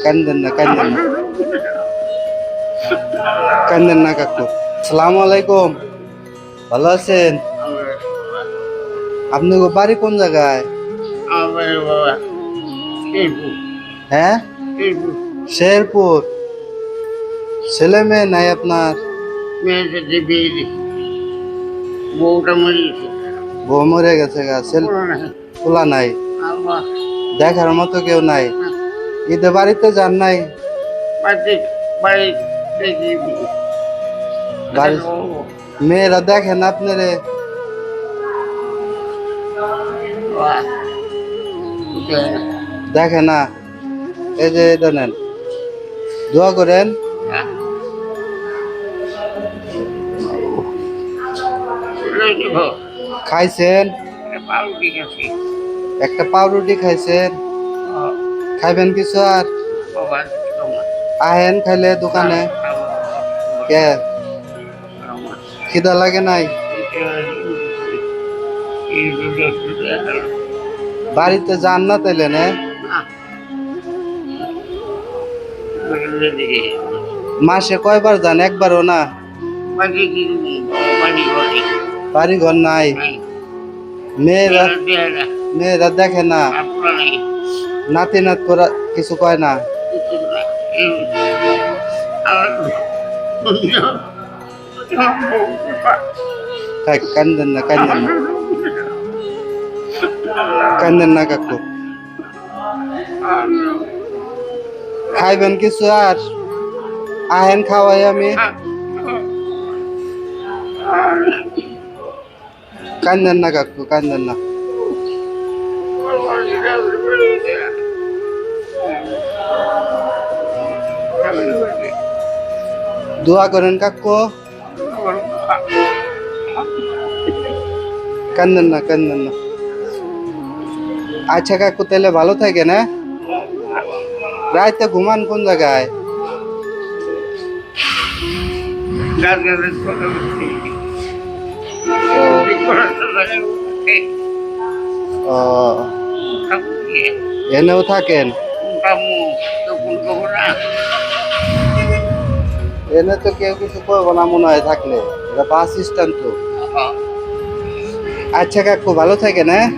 কান্দেন না কান্দেন না কান্দেন না কাকু। আসসালামু আলাইকুম, ভালো আছেন? আপনি বাড়ি কোন জায়গায়? হ্যাঁ, শেরপুর। ছেলে মেয়ে নাই আপনার? বউ মরে গেছে গা, খোলা নাই, দেখার মতো কেউ নাই। ঈদে বাড়িতে যান নাই? মেয়েরা দেখেন আপনারে? দেখে না? এই যে এটা নেন, দোয়া করেন। খাইছেন? একটা পাউরুটি খাইছেন? খাইবেন কিছু আর? আহেন খাইলে দোকানে। কে খিদা লাগে নাই? বাড়িতে যান না তাইলে? না, মাসে কয়বার যান? একবারও না? বাড়ি ঘর নাই? মেয়েরা মেয়েরা দেখে না? নাতি নাত করা কিছু কয় না? কান্দেন না কান্দেন না কান্দেন না কাকু। খাইবেন কিছু আর? আহেন খাওয়াই আমি। কান্দেন না কাকু, কান্দেন না। দোয়া করেন কাকু। কান্দেন না কান্দেন না। আচ্ছা কাকু, তাহলে ভালো থাকেন। হ্যাঁ, রাইতে ঘুমান কোন জায়গায়? ও, এনেও থাকেন? এনে তো কেউ কিছু করবো না মনে হয় থাকলে, এটা বাস স্ট্যান্ড তো। আচ্ছা কাকু, ভালো থাকেন। হ্যাঁ।